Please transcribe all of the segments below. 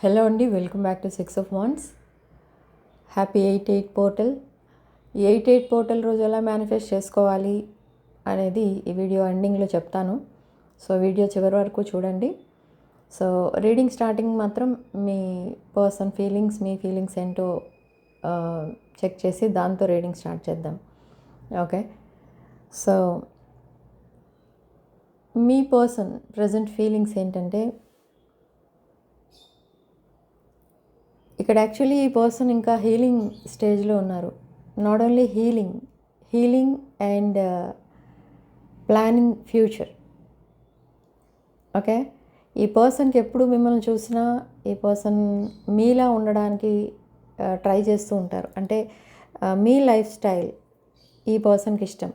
Hello అండి, welcome back to 6 of Wands. Happy 8/8 portal. ఈ 8/8 portal రోజు ఎలా మేనిఫెస్ట్ చేసుకోవాలి అనేది ఈ వీడియో ఎండింగ్లో చెప్తాను. సో వీడియో చివరి వరకు చూడండి. సో రీడింగ్ స్టార్టింగ్ మాత్రం మీ పర్సన్ ఫీలింగ్స్, మీ ఫీలింగ్స్ ఏంటో చెక్ చేసి దాంతో రీడింగ్ స్టార్ట్ చేద్దాం. ఓకే, సో మీ పర్సన్ ప్రజెంట్ ఫీలింగ్స్ ఏంటంటే, ఇక్కడ యాక్చువల్లీ ఈ పర్సన్ ఇంకా హీలింగ్ స్టేజ్లో ఉన్నారు. Not only healing and planning future. Okay, ఈ పర్సన్కి ఎప్పుడు మిమ్మల్ని చూసినా ఈ పర్సన్ మీలా ఉండడానికి ట్రై చేస్తూ ఉంటారు. అంటే మీ లైఫ్ స్టైల్ ఈ పర్సన్కి ఇష్టం.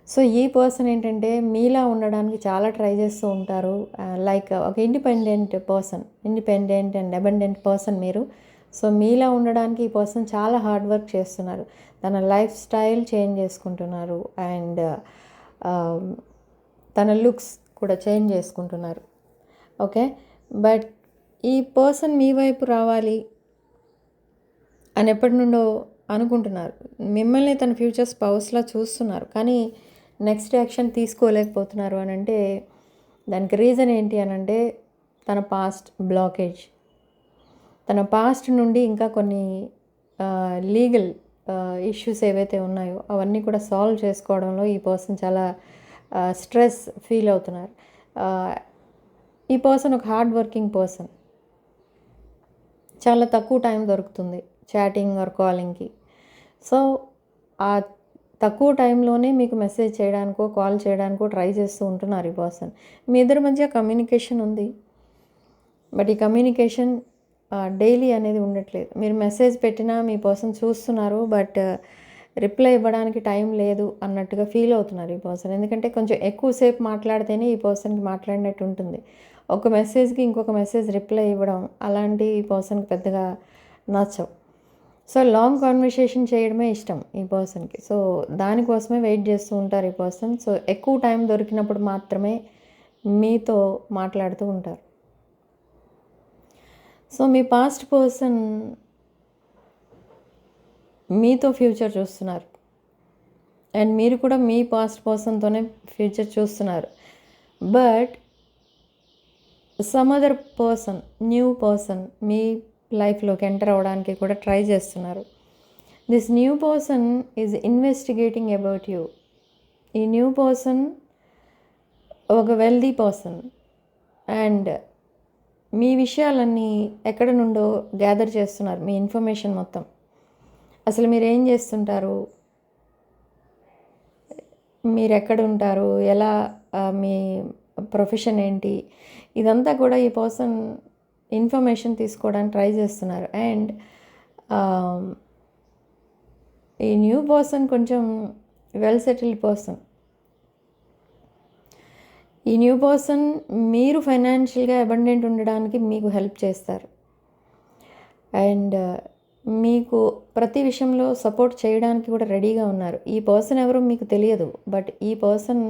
సో ఈ పర్సన్ ఏంటంటే మీలా ఉండడానికి చాలా ట్రై చేస్తూ ఉంటారు. లైక్ ఒక ఇండిపెండెంట్ అండ్ అబండెంట్ పర్సన్ మీరు. సో మీలా ఉండడానికి ఈ పర్సన్ చాలా హార్డ్ వర్క్ చేస్తున్నారు. తన లైఫ్ స్టైల్ చేంజ్ చేసుకుంటున్నారు అండ్ తన లుక్స్ కూడా చేంజ్ చేసుకుంటున్నారు. ఓకే, బట్ ఈ పర్సన్ మీ వైపు రావాలి అని ఎప్పటి నుండో అనుకుంటున్నారు. మిమ్మల్ని తన ఫ్యూచర్ స్పౌస్లా చూస్తున్నారు, కానీ నెక్స్ట్ యాక్షన్ తీసుకోలేకపోతున్నారు అని అంటే దానికి రీజన్ ఏంటి అని అంటే తన పాస్ట్ బ్లాకేజ్. తన పాస్ట్ నుండి ఇంకా కొన్ని లీగల్ ఇష్యూస్ ఏవైతే ఉన్నాయో అవన్నీ కూడా సాల్వ్ చేసుకోవడంలో ఈ పర్సన్ చాలా స్ట్రెస్ ఫీల్ అవుతున్నారు. ఈ పర్సన్ ఒక హార్డ్ వర్కింగ్ పర్సన్. చాలా తక్కువ టైం దొరుకుతుంది చాటింగ్ ఆర్ కాలింగ్కి. సో ఆ తక్కువ టైంలోనే మీకు మెసేజ్ చేయడానికో కాల్ చేయడానికో ట్రై చేస్తూ ఉంటున్నారు ఈ పర్సన్. మీ ఇద్దరి మధ్య కమ్యూనికేషన్ ఉంది, బట్ ఈ కమ్యూనికేషన్ డైలీ అనేది ఉండట్లేదు. మీరు మెసేజ్ పెట్టినా మీ పర్సన్ చూస్తున్నారు, బట్ రిప్లై ఇవ్వడానికి టైం లేదు అన్నట్టుగా ఫీల్ అవుతున్నారు ఈ పర్సన్. ఎందుకంటే కొంచెం ఎక్కువసేపు మాట్లాడితేనే ఈ పర్సన్కి మాట్లాడినట్టు ఉంటుంది. ఒక మెసేజ్కి ఇంకొక మెసేజ్ రిప్లై ఇవ్వడం అలాంటి ఈ పర్సన్కి పెద్దగా నచ్చవు. సో లాంగ్ కాన్వర్సేషన్ చేయడమే ఇష్టం ఈ పర్సన్కి. సో దానికోసమే వెయిట్ చేస్తూ ఉంటారు ఈ పర్సన్. సో ఎక్కువ టైం దొరికినప్పుడు మాత్రమే మీతో మాట్లాడుతూ ఉంటారు. సో మీ పాస్ట్ పర్సన్ మీతో ఫ్యూచర్ చూస్తున్నారు అండ్ మీరు కూడా మీ పాస్ట్ పర్సన్తోనే ఫ్యూచర్ చూస్తున్నారు. But some other person, new person మీ లైఫ్లోకి ఎంటర్ అవ్వడానికి కూడా ట్రై చేస్తున్నారు. This new person is investigating about you. ఈ న్యూ పర్సన్ ఒక వెల్దీ పర్సన్ అండ్ మీ విషయాలన్నీ ఎక్కడి నుండో గ్యాదర్ చేస్తున్నారు. మీ ఇన్ఫర్మేషన్ మొత్తం, అసలు మీరు ఏం చేస్తుంటారు, మీరు ఎక్కడ ఉంటారు, ఎలా, మీ ప్రొఫెషన్ ఏంటి, ఇదంతా కూడా ఈ పర్సన్ ఇన్ఫర్మేషన్ తీసుకోవడానికి ట్రై చేస్తున్నారు. అండ్ ఈ న్యూ పర్సన్ కొంచెం వెల్ సెటిల్డ్ పర్సన్. ఈ న్యూ పర్సన్ మీరు ఫైనాన్షియల్గా అబండెంట్ ఉండడానికి మీకు హెల్ప్ చేస్తారు అండ్ మీకు ప్రతి విషయంలో సపోర్ట్ చేయడానికి కూడా రెడీగా ఉన్నారు. ఈ పర్సన్ ఎవరో మీకు తెలియదు, బట్ ఈ పర్సన్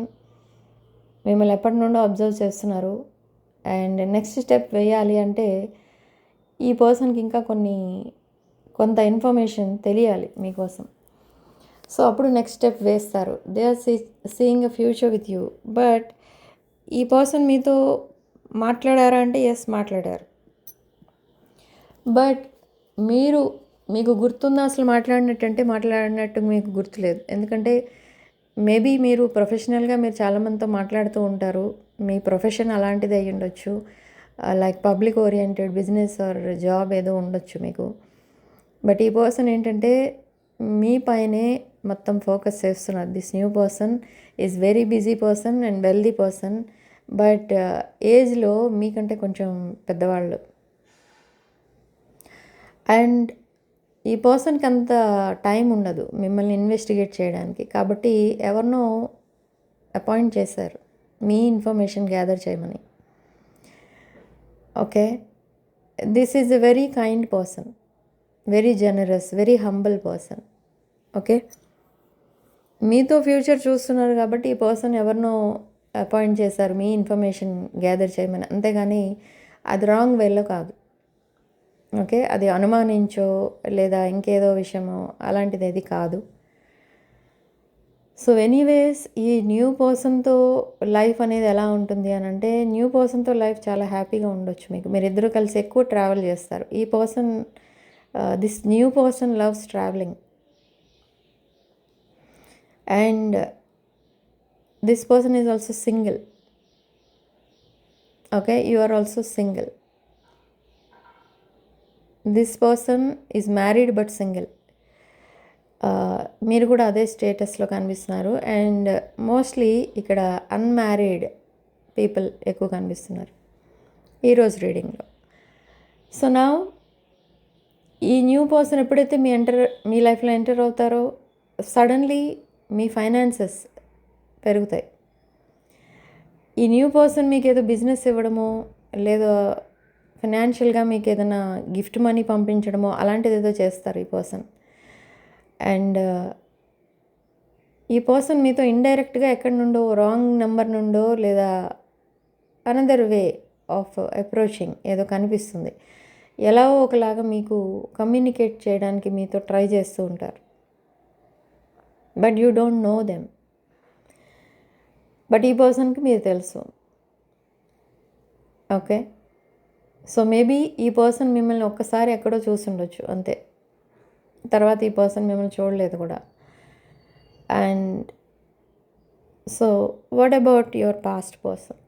మిమ్మల్ని ఎప్పటి నుండో అబ్జర్వ్ చేస్తున్నారు అండ్ నెక్స్ట్ స్టెప్ వేయాలి అంటే ఈ పర్సన్కి ఇంకా కొంత ఇన్ఫర్మేషన్ తెలియాలి మీకోసం. సో అప్పుడు నెక్స్ట్ స్టెప్ వేస్తారు. They are seeing a future with you. But ఈ పర్సన్ మీతో మాట్లాడారా అంటే ఎస్, మాట్లాడారు. బట్ మీకు గుర్తుందా అసలు మాట్లాడినట్టు మీకు గుర్తులేదు. ఎందుకంటే మేబీ మీరు ప్రొఫెషనల్గా మీరు చాలామందితో మాట్లాడుతూ ఉంటారు. మీ ప్రొఫెషన్ అలాంటిది అయి ఉండొచ్చు, like public oriented business are job ఏదో ఉండొచ్చు మీకు. బట్ ఈ పర్సన్ ఏంటంటే మీ పైనే మొత్తం ఫోకస్ చేస్తున్నారు. This new person is very busy person and wealthy person. But ఏజ్లో మీకంటే కొంచెం పెద్దవాళ్ళు అండ్ ఈ పర్సన్కి అంత టైం ఉండదు మిమ్మల్ని ఇన్వెస్టిగేట్ చేయడానికి. కాబట్టి ఎవరినో అపాయింట్ చేశారు మీ ఇన్ఫర్మేషన్ గ్యాదర్ చేయమని. Okay, this is a very kind person, very generous, very humble person. Okay, మీతో ఫ్యూచర్ చూస్తున్నారు కాబట్టి ఈ పర్సన్ ఎవరినో అపాయింట్ చేశారు మీ ఇన్ఫర్మేషన్ గ్యాదర్ చేయమని. అంతేగాని అది రాంగ్ వేలో కాదు. ఓకే, అది అనుమానించో లేదా ఇంకేదో విషయమో అలాంటిది ఏది కాదు. సో ఎనీవేస్, ఈ న్యూ పర్సన్తో లైఫ్ అనేది ఎలా ఉంటుంది అని అంటే, న్యూ పర్సన్తో లైఫ్ చాలా హ్యాపీగా ఉండొచ్చు మీకు. మీరిద్దరూ కలిసి ఎక్కువ ట్రావెల్ చేస్తారు. ఈ person, this new person loves travelling, and this person is also single. Okay, you are also single. This person is married but single. మీరు కూడా అదే స్టేటస్లో కనిపిస్తున్నారు. అండ్ మోస్ట్లీ ఇక్కడ అన్మ్యారీడ్ పీపుల్ ఎక్కువ కనిపిస్తున్నారు ఈరోజు రీడింగ్లో. సో నా ఈ న్యూ పర్సన్ ఎప్పుడైతే మీ లైఫ్లో ఎంటర్ అవుతారో, సడన్లీ మీ ఫైనాన్సెస్ పెరుగుతాయి. ఈ న్యూ పర్సన్ మీకు ఏదో బిజినెస్ ఇవ్వడమో, లేదా ఫైనాన్షియల్గా మీకు ఏదైనా గిఫ్ట్ మనీ పంపించడమో అలాంటిది ఏదో చేస్తారు ఈ పర్సన్. అండ్ ఈ పర్సన్ మీతో ఇండైరెక్ట్గా ఎక్కడి నుండో, రాంగ్ నెంబర్ నుండో లేదా అనదర్ వే ఆఫ్ అప్రోచింగ్ ఏదో కనిపిస్తుంది. ఎలా ఒకలాగా మీకు కమ్యూనికేట్ చేయడానికి మీతో ట్రై చేస్తూ ఉంటారు. But you don't know them. But ఈ పర్సన్కి మీరు తెలుసు. ఓకే, సో మేబీ ఈ పర్సన్ మిమ్మల్ని ఒక్కసారి ఎక్కడో చూసుండొచ్చు అంతే. తర్వాత ఈ పర్సన్ మిమ్మల్ని చూడలేదు కూడా. And so what about your past person?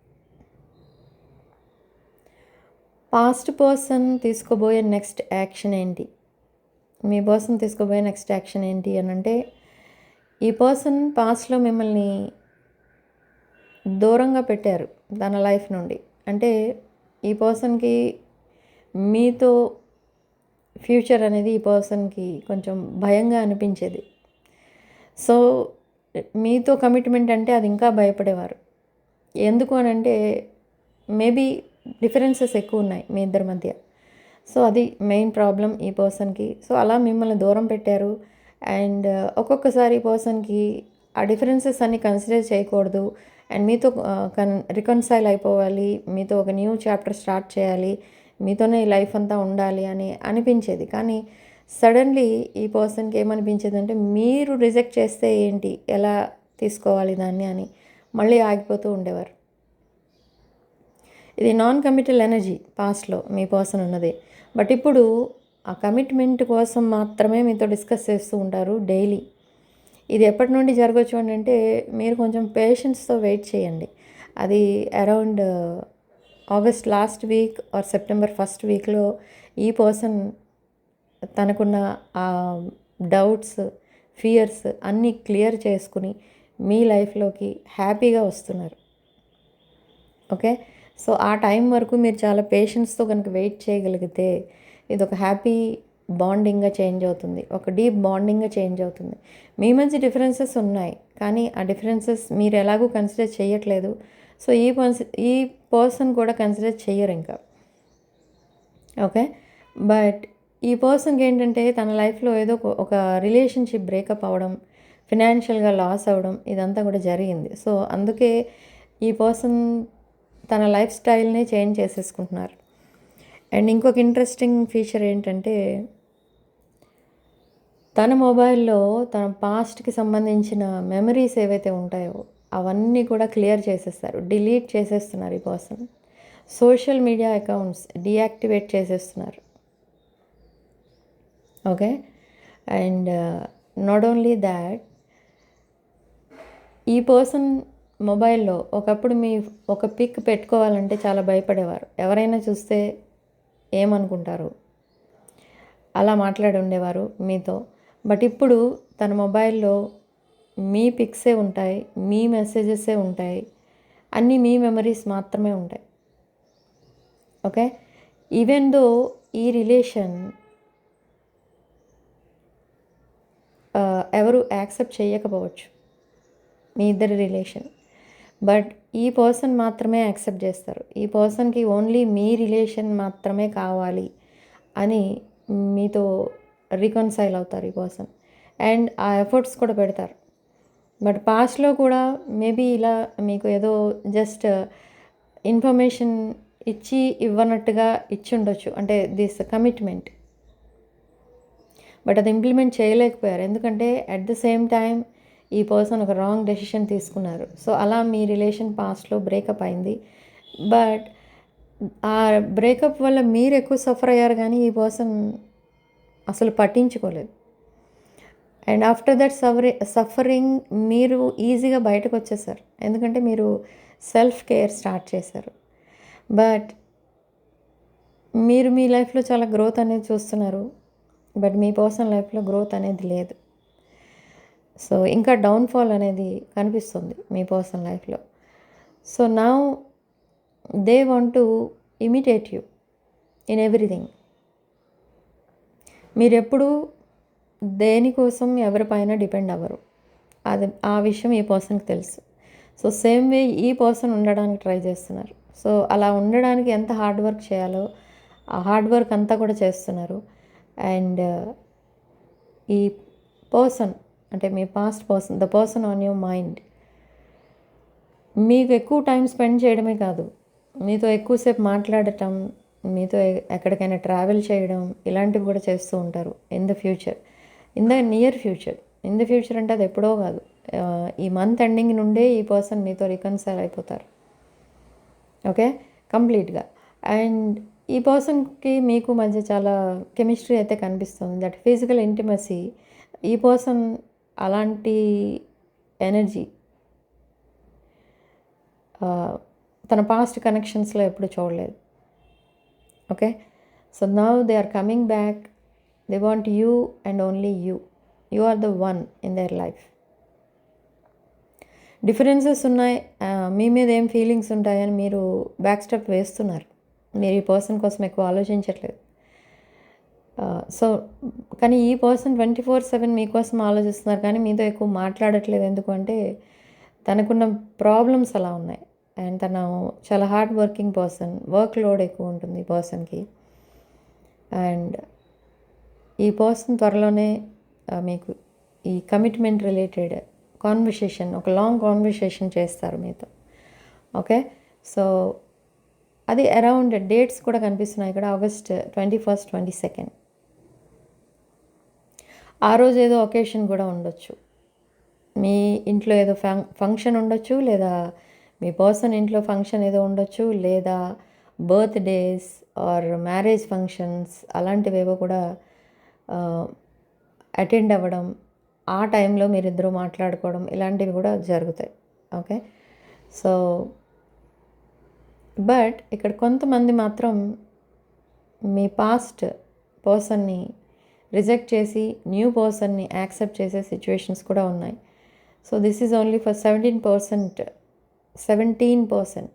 Past person తీసుకోబోయే నెక్స్ట్ యాక్షన్ ఏంటి? మీ పర్సన్ తీసుకోబోయే నెక్స్ట్ యాక్షన్ ఏంటి అని అంటే, ఈ పర్సన్ పాస్ట్లో మిమ్మల్ని దూరంగా పెట్టారు తన లైఫ్ నుండి. అంటే ఈ పర్సన్కి మీతో ఫ్యూచర్ అనేది ఈ పర్సన్కి కొంచెం భయంగా అనిపించేది. సో మీతో కమిట్మెంట్ అంటే అది ఇంకా భయపడేవారు. ఎందుకు అని అంటే, మేబీ డిఫరెన్సెస్ ఎక్కువ ఉన్నాయి మీ ఇద్దరి మధ్య. సో అది మెయిన్ ప్రాబ్లం ఈ పర్సన్కి. సో అలా మిమ్మల్ని దూరం పెట్టారు. అండ్ ఒక్కొక్కసారి ఈ పర్సన్కి ఆ డిఫరెన్సెస్ అన్ని కన్సిడర్ చేయకూడదు, అండ్ మీతో రికన్సైల్ అయిపోవాలి, మీతో ఒక న్యూ చాప్టర్ స్టార్ట్ చేయాలి, మీతోనే ఈ లైఫ్ అంతా ఉండాలి అని అనిపించేది. కానీ సడన్లీ ఈ పర్సన్కి ఏమనిపించేది అంటే, మీరు రిజెక్ట్ చేస్తే ఏంటి, ఎలా తీసుకోవాలి దాన్ని అని మళ్ళీ ఆగిపోతూ ఉండేవారు. ఇది నాన్ కమిటల్ ఎనర్జీ పాస్ట్లో మీ పర్సన్ ఉన్నది. బట్ ఇప్పుడు ఆ కమిట్మెంట్ కోసం మాత్రమే మీతో డిస్కస్ చేస్తూ ఉంటారు డైలీ. ఇది ఎప్పటి నుండి జరగవచ్చు అని అంటే, మీరు కొంచెం పేషెన్స్తో వెయిట్ చేయండి. అది around August last week or September first వీక్లో ఈ పర్సన్ తనకున్న ఆ డౌట్స్, ఫియర్స్ అన్నీ క్లియర్ చేసుకుని మీ లైఫ్లోకి హ్యాపీగా వస్తున్నారు. ఓకే, సో ఆ టైం వరకు మీరు చాలా పేషెన్స్తో కనుక వెయిట్ చేయగలిగితే ఇది ఒక హ్యాపీ బాండింగ్గా చేంజ్ అవుతుంది, ఒక డీప్ బాండింగ్గా చేంజ్ అవుతుంది. మీ మధ్య డిఫరెన్సెస్ ఉన్నాయి, కానీ ఆ డిఫరెన్సెస్ మీరు ఎలాగూ కన్సిడర్ చేయట్లేదు. సో ఈ పర్సన్ కూడా కన్సిడర్ చెయ్యరు ఇంకా. ఓకే, బట్ ఈ పర్సన్కి ఏంటంటే తన లైఫ్లో ఏదో ఒక రిలేషన్షిప్ బ్రేకప్ అవ్వడం, ఫినాన్షియల్గా లాస్ అవ్వడం ఇదంతా కూడా జరిగింది. సో అందుకే ఈ పర్సన్ తన లైఫ్ స్టైల్ని చేంజ్ చేసేసుకుంటున్నారు. అండ్ ఇంకొక ఇంట్రెస్టింగ్ ఫీచర్ ఏంటంటే, తన మొబైల్లో తన పాస్ట్కి సంబంధించిన మెమరీస్ ఏవైతే ఉంటాయో అవన్నీ కూడా క్లియర్ చేసేస్తారు, డిలీట్ చేసేస్తున్నారు ఈ person. Social media accounts deactivate చేసేస్తున్నారు. Okay, and not only that, ఈ పర్సన్ మొబైల్లో ఒకప్పుడు మీ ఒక పిక్ పెట్టుకోవాలంటే చాలా భయపడేవారు. ఎవరైనా చూస్తే ఏమనుకుంటారు, అలా మాట్లాడి ఉండేవారు మీతో. బట్ ఇప్పుడు తన మొబైల్లో మీ పిక్సే ఉంటాయి, మీ మెసేజెసే ఉంటాయి, అన్నీ మీ మెమరీస్ మాత్రమే ఉంటాయి. ఓకే, ఈవెన్ దో ఈ రిలేషన్ ఎవరు యాక్సెప్ట్ చేయకపోవచ్చు, మీ ఇద్దరి రిలేషన్, బట్ ఈ పర్సన్ మాత్రమే యాక్సెప్ట్ చేస్తారు. ఈ పర్సన్కి ఓన్లీ మీ రిలేషన్ మాత్రమే కావాలి అని మీతో రికన్సైల్ అవుతారు ఈ పర్సన్. అండ్ ఆ ఎఫర్ట్స్ కూడా పెడతారు. బట్ పాస్ట్లో కూడా మేబీ ఇలా మీకు ఏదో జస్ట్ ఇన్ఫర్మేషన్ ఇచ్చి ఇవ్వనట్టుగా ఇచ్చి ఉండొచ్చు, అంటే దిస్ కమిట్మెంట్. బట్ అది ఇంప్లిమెంట్ చేయలేకపోయారు, ఎందుకంటే అట్ ద సేమ్ టైం ఈ పర్సన్ ఒక రాంగ్ డెసిషన్ తీసుకున్నారు. సో అలా మీ రిలేషన్ పాస్ట్లో బ్రేకప్ అయింది. బట్ ఆ బ్రేకప్ వల్ల మీరు ఎక్కువ సఫర్ అయ్యారు, కానీ ఈ పర్సన్ అసలు పట్టించుకోలేదు. అండ్ ఆఫ్టర్ దట్ సఫరింగ్ మీరు ఈజీగా బయటకు వచ్చేసారు, ఎందుకంటే మీరు సెల్ఫ్ కేర్ స్టార్ట్ చేశారు. బట్ మీరు మీ లైఫ్లో చాలా గ్రోత్ అనేది చూస్తున్నారు, బట్ మీ పర్సనల్ లైఫ్లో గ్రోత్ అనేది లేదు. సో ఇంకా డౌన్ఫాల్ అనేది కనిపిస్తుంది మీ పర్సనల్ లైఫ్లో. So now they want to imitate you in everything. మీరెప్పుడు దేనికోసం ఎవరిపైన డిపెండ్ అవ్వరు, అది ఆ విషయం ఈ పర్సన్కి తెలుసు. సో సేమ్ వే ఈ పర్సన్ ఉండడానికి ట్రై చేస్తున్నారు. సో అలా ఉండడానికి ఎంత హార్డ్ వర్క్ చేయాలో ఆ హార్డ్ వర్క్ అంతా కూడా చేస్తున్నారు. అండ్ ఈ పర్సన్ అంటే మీ past person, the person on your mind, మీకు ఎక్కువ టైం స్పెండ్ చేయడమే కాదు, మీతో ఎక్కువసేపు మాట్లాడటం, మీతో ఎక్కడికైనా ట్రావెల్ చేయడం, ఇలాంటివి కూడా చేస్తూ ఉంటారు in the future, in the near future. In the future అంటే అది ఎప్పుడో కాదు, ఈ మంత్ ఎండింగ్ నుండే ఈ పర్సన్ మీతో రికన్సైల్ అయిపోతారు, ఓకే, కంప్లీట్గా. అండ్ ఈ పర్సన్కి మీకు మధ్య చాలా కెమిస్ట్రీ అయితే కనిపిస్తుంది. దట్ ఫిజికల్ ఇంటిమసీ, ఈ పర్సన్ అలాంటి ఎనర్జీ తన పాస్ట్ కనెక్షన్స్లో ఎప్పుడు చూడలేదు, okay. So now they are coming back, they want you and only you. You are the one in their life. Differences ఉన్నాయి, మీ మీద ఏం ఫీలింగ్స్ ఉంటాయని మీరు బ్యాక్ స్టెప్ వేస్తున్నారు, మీరు ఈ పర్సన్ కోసం ఎక్కువ ఆలోచించట్లేదు. సో కానీ ఈ పర్సన్ 24/7 మీకోసం ఆలోచిస్తున్నారు, కానీ మీతో ఎక్కువ మాట్లాడట్లేదు. ఎందుకంటే తనకున్న ప్రాబ్లమ్స్ అలా ఉన్నాయి. అండ్ తను చాలా hard working person, work load ఎక్కువ ఉంటుంది ఈ పర్సన్కి. అండ్ ఈ పర్సన్ త్వరలోనే మీకు ఈ కమిట్మెంట్ రిలేటెడ్ కాన్వర్సేషన్, ఒక లాంగ్ కాన్వర్సేషన్ చేస్తారు మీతో, ఓకే. సో అది అరౌండ్ డేట్స్ కూడా కనిపిస్తున్నాయి ఇక్కడ, August 21st, 22nd. ఆ రోజు ఏదో ఒకేషన్ కూడా ఉండొచ్చు, మీ ఇంట్లో ఏదో ఫంక్షన్ ఉండొచ్చు, లేదా మీ పర్సన్ ఇంట్లో ఫంక్షన్ ఏదో ఉండొచ్చు, లేదా బర్త్డేస్ ఆర్ మ్యారేజ్ ఫంక్షన్స్ అలాంటివేవో కూడా అటెండ్ అవ్వడం, ఆ టైంలో మీరిద్దరూ మాట్లాడుకోవడం, ఇలాంటివి కూడా జరుగుతాయి, ఓకే. సో బట్ ఇక్కడ కొంతమంది మాత్రం మీ పాస్ట్ పర్సన్ని రిజెక్ట్ చేసి న్యూ పర్సన్ని యాక్సెప్ట్ చేసే సిచ్యువేషన్స్ కూడా ఉన్నాయి. So this is only for 17%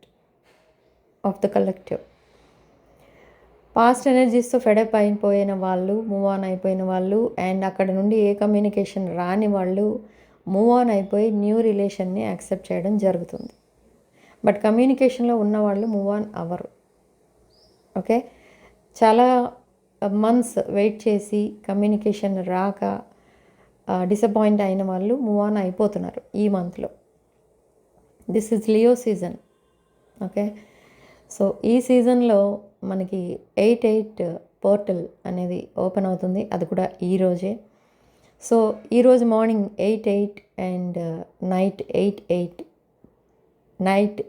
of the collective. Past ఎనర్జీస్తో ఫెడప్ అయిపోయిన వాళ్ళు, మూవ్ ఆన్ అయిపోయిన వాళ్ళు, అండ్ అక్కడ నుండి ఏ కమ్యూనికేషన్ రాని వాళ్ళు మూవ్ ఆన్ అయిపోయి న్యూ రిలేషన్ని యాక్సెప్ట్ చేయడం జరుగుతుంది. బట్ కమ్యూనికేషన్లో ఉన్నవాళ్ళు మూవ్ ఆన్ అవ్వరు, ఓకే. చాలా మంత్స్ వెయిట్ చేసి కమ్యూనికేషన్ రాక డిసప్పాయింట్ అయిన వాళ్ళు మూవ్ ఆన్ అయిపోతున్నారు ఈ మంత్లో. This is Leo season, okay. So ఈ సీజన్లో మనకి 8/8 పోర్టల్ అనేది ఓపెన్ అవుతుంది, అది కూడా ఈరోజే. సో ఈరోజు మార్నింగ్ 8/8 అండ్ నైట్ 8/8, నైట్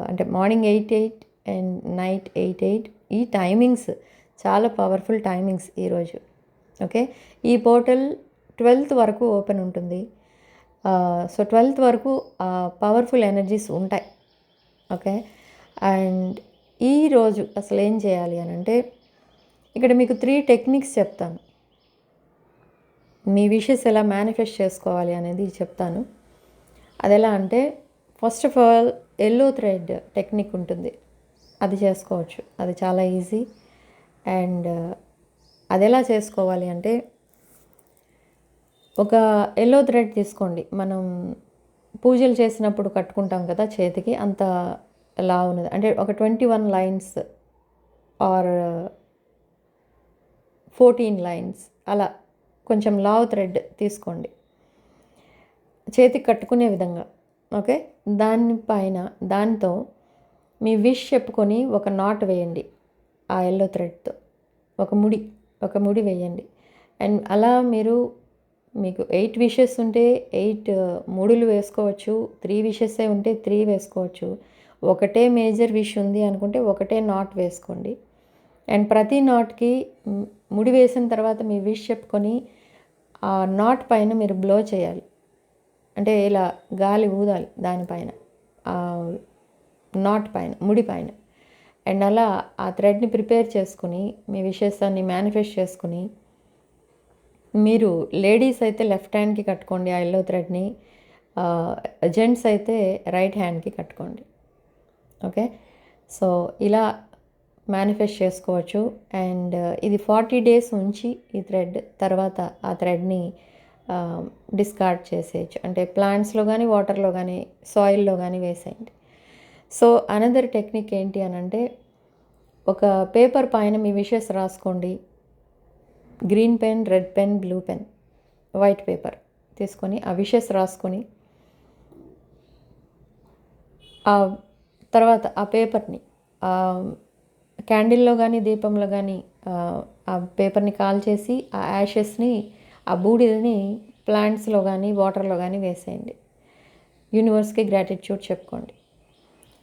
అంటే మార్నింగ్ 8/8 అండ్ నైట్ 8/8, ఈ టైమింగ్స్ చాలా పవర్ఫుల్ టైమింగ్స్ ఈరోజు, ఓకే. ఈ పోర్టల్ 12th వరకు ఓపెన్ ఉంటుంది. సో 12th వరకు పవర్ఫుల్ ఎనర్జీస్ ఉంటాయి, ఓకే. అండ్ ఈరోజు అసలు ఏం చేయాలి అని అంటే, ఇక్కడ మీకు 3 టెక్నిక్స్ చెప్తాను, మీ విషెస్ ఎలా మేనిఫెస్ట్ చేసుకోవాలి అనేది చెప్తాను. అది ఎలా అంటే, first of all yellow thread technique ఉంటుంది, అది చేసుకోవచ్చు, అది చాలా ఈజీ. అండ్ అది ఎలా చేసుకోవాలి అంటే, ఒక ఎల్లో థ్రెడ్ తీసుకోండి, మనం పూజలు చేసినప్పుడు కట్టుకుంటాం కదా చేతికి, అంత లా ఉన్నది, అంటే ఒక 21 లైన్స్ ఆర్ 14 లైన్స్, అలా కొంచెం లావ్ థ్రెడ్ తీసుకోండి చేతికి కట్టుకునే విధంగా, ఓకే. దానిపైన దాంతో మీ విష్ చెప్పుకొని ఒక నాట్ వేయండి ఆ ఎల్లో థ్రెడ్తో. ఒక ముడి వేయండి. అండ్ అలా మీకు 8 విషెస్ ఉంటే 8 ముడులు వేసుకోవచ్చు. 3 విషెసే ఉంటే 3 వేసుకోవచ్చు. ఒకటే మేజర్ విష్ ఉంది అనుకుంటే ఒకటే నాట్ వేసుకోండి. అండ్ ప్రతి నాట్కి ముడి వేసిన తర్వాత మీ విష్ చెప్పుకొని ఆ నాట్ పైన మీరు బ్లో చేయాలి. అంటే ఇలా గాలి ఊదాలి దానిపైన, నాట్ పైన, ముడి పైన. అండ్ అలా ఆ థ్రెడ్ని ప్రిపేర్ చేసుకుని మీ విషెస్ అన్ని మేనిఫెస్ట్ చేసుకుని, మీరు లేడీస్ అయితే లెఫ్ట్ హ్యాండ్కి కట్టుకోండి ఆ ఎల్లో థ్రెడ్ని, జెంట్స్ అయితే రైట్ హ్యాండ్కి కట్టుకోండి. ఓకే, సో ఇలా మేనిఫెస్ట్ చేసుకోవచ్చు. అండ్ ఇది 40 days ఉంచి ఈ థ్రెడ్ తర్వాత ఆ థ్రెడ్ని డిస్కార్డ్ చేసేయచ్చు. అంటే ప్లాంట్స్లో కానీ, వాటర్లో కానీ, సాయిల్లో కానీ వేసేయండి. సో అనదర్ టెక్నిక్ ఏంటి అని అంటే, ఒక పేపర్ పైన మీ విషెస్ రాసుకోండి. Green pen, red pen, blue pen, white paper తీసుకొని ఆ విషెస్ రాసుకొని, ఆ తర్వాత ఆ పేపర్ని క్యాండిల్లో కానీ దీపంలో కానీ ఆ పేపర్ని కాల్చేసి ఆ యాషెస్ని, ఆ బూడిదని ప్లాంట్స్లో కానీ వాటర్లో కానీ వేసేయండి. యూనివర్స్కి గ్రాటిట్యూడ్ చెప్పుకోండి.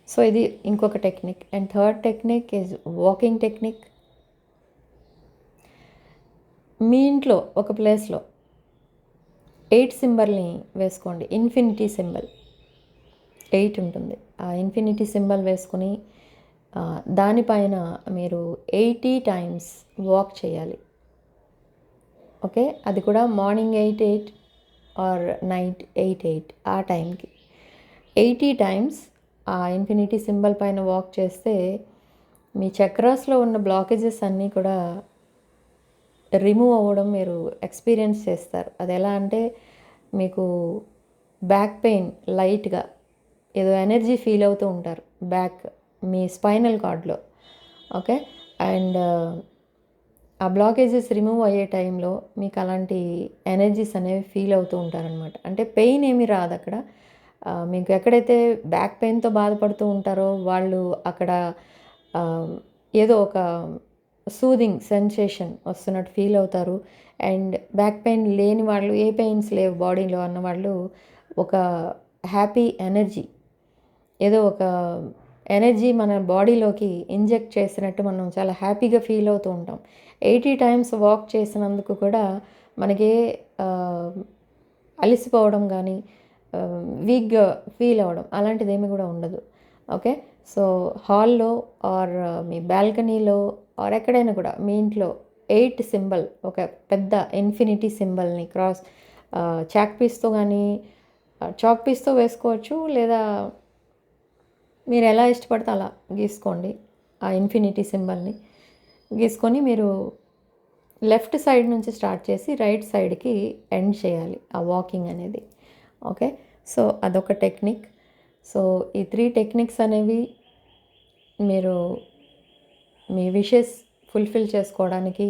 సో ఇది ఇంకొక technique. And third technique is walking technique. మీ ఇంట్లో ఒక ప్లేస్లో 8 సింబల్ని వేసుకోండి. ఇన్ఫినిటీ సింబల్ 8 ఉంటుంది. ఆ ఇన్ఫినిటీ సింబల్ వేసుకుని దానిపైన మీరు 80 times వాక్ చేయాలి. ఓకే, అది కూడా మార్నింగ్ 8 ఆర్ నైట్ 8 ఆ టైంకి 80 times ఆ ఇన్ఫినిటీ సింబల్ పైన వాక్ చేస్తే మీ చక్రాస్లో ఉన్న బ్లాకేజెస్ అన్నీ కూడా రిమూవ్ అవ్వడం మీరు ఎక్స్పీరియన్స్ చేస్తారు. అది ఎలా అంటే, మీకు బ్యాక్ పెయిన్ లైట్గా ఏదో ఎనర్జీ ఫీల్ అవుతూ ఉంటారు బ్యాక్, మీ స్పైనల్ కార్డ్లో. ఓకే, అండ్ ఆ బ్లాకేజెస్ రిమూవ్ అయ్యే టైంలో మీకు అలాంటి ఎనర్జీస్ అనేవి ఫీల్ అవుతూ ఉంటారనమాట. అంటే పెయిన్ ఏమీ రాదు అక్కడ. మీకు ఎక్కడైతే బ్యాక్ పెయిన్తో బాధపడుతూ ఉంటారో వాళ్ళు అక్కడ ఏదో ఒక సూదింగ్ సెన్సేషన్ వస్తున్నట్టు ఫీల్ అవుతారు. అండ్ బ్యాక్ పెయిన్ లేని వాళ్ళు, ఏ పెయిన్స్ లేవు బాడీలో అన్న వాళ్ళు ఒక హ్యాపీ ఎనర్జీ, ఏదో ఒక ఎనర్జీ మన బాడీలోకి ఇంజెక్ట్ చేసినట్టు మనం చాలా హ్యాపీగా ఫీల్ అవుతూ ఉంటాం. 80 times వాక్ చేసినందుకు కూడా మనకి అలసిపోవడం కానీ, వీక్గా ఫీల్ అవ్వడం అలాంటిది ఏమీ కూడా ఉండదు. ఓకే, సో హాల్లో ఆర్ మీ బాల్కనీలో ఆర్ ఎక్కడైనా కూడా మీ ఇంట్లో 8 సింబల్, ఒక పెద్ద ఇన్ఫినిటీ సింబల్ని క్రాస్ చాక్ పీస్తో కానీ, చాక్ పీస్తో వేసుకోవచ్చు, లేదా మీరు ఎలా ఇష్టపడితే అలా గీసుకోండి. ఆ ఇన్ఫినిటీ సింబల్ని గీసుకొని మీరు లెఫ్ట్ సైడ్ నుంచి స్టార్ట్ చేసి రైట్ సైడ్కి ఎండ్ చేయాలి ఆ వాకింగ్ అనేది. ఓకే, సో అదొక టెక్నిక్. సో ఈ 3 టెక్నిక్స్ అనేవి మీరు మీ విషెస్ ఫుల్ఫిల్ చేసుకోవడానికి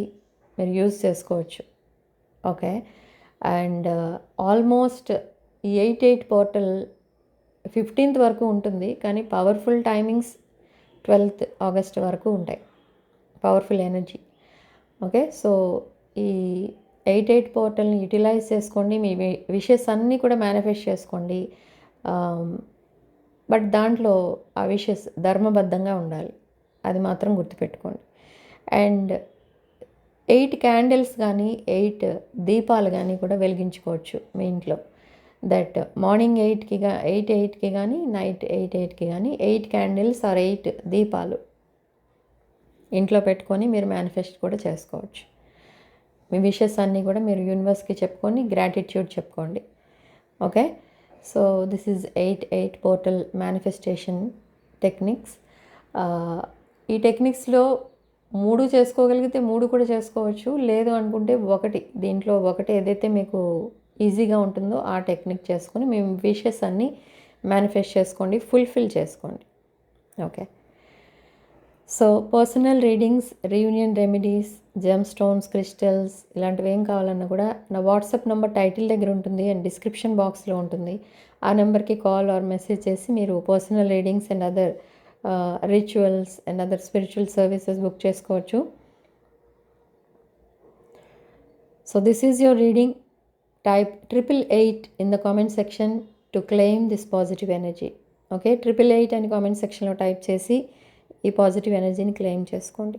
మీరు యూజ్ చేసుకోవచ్చు. ఓకే, అండ్ ఆల్మోస్ట్ ఈ 8 పోర్టల్ 15th వరకు ఉంటుంది, కానీ పవర్ఫుల్ టైమింగ్స్ 12th August వరకు ఉంటాయి. Powerful energy. ఓకే, సో ఈ 8 పోర్టల్ని యూటిలైజ్ చేసుకోండి. మీ విషెస్ అన్నీ కూడా మేనిఫెస్ట్ చేసుకోండి. బట్ దాంట్లో ఆ విషెస్ ధర్మబద్ధంగా ఉండాలి, అది మాత్రం గుర్తుపెట్టుకోండి. అండ్ 8 క్యాండిల్స్ కానీ 8 దీపాలు కానీ కూడా వెలిగించుకోవచ్చు మీ ఇంట్లో. దట్ మార్నింగ్ 8కి కానీ నైట్ 8కి కానీ 8 క్యాండిల్స్ ఆర్ 8 దీపాలు ఇంట్లో పెట్టుకొని మీరు మేనిఫెస్ట్ కూడా చేసుకోవచ్చు. మీ విషెస్ అన్నీ కూడా మీరు యూనివర్స్కి చెప్పుకొని గ్రాటిట్యూడ్ చెప్పుకోండి. Okay, so this is 8 portal manifestation techniques. ఈ టెక్నిక్స్లో 3 చేసుకోగలిగితే 3 కూడా చేసుకోవచ్చు, లేదు అనుకుంటే దీంట్లో ఒకటి ఏదైతే మీకు ఈజీగా ఉంటుందో ఆ టెక్నిక్ చేసుకొని మీ విషెస్ అన్నీ మేనిఫెస్ట్ చేసుకోండి, ఫుల్ఫిల్ చేసుకోండి. Okay, so personal readings, reunion remedies, gem stones, crystals ఇలాంటివి ఏం కావాలన్నా కూడా నా వాట్సాప్ నెంబర్ టైటిల్ దగ్గర ఉంటుంది అండ్ డిస్క్రిప్షన్ బాక్స్లో ఉంటుంది. ఆ నెంబర్కి కాల్ ఆర్ మెసేజ్ చేసి మీరు personal readings and other rituals and other spiritual services book చేసుకోవచ్చు. So this is your reading. Type 888 in the comment section to claim this positive energy. Okay, 888 అని comment సెక్షన్లో type చేసి ఈ positive ఎనర్జీని claim చేసుకోండి.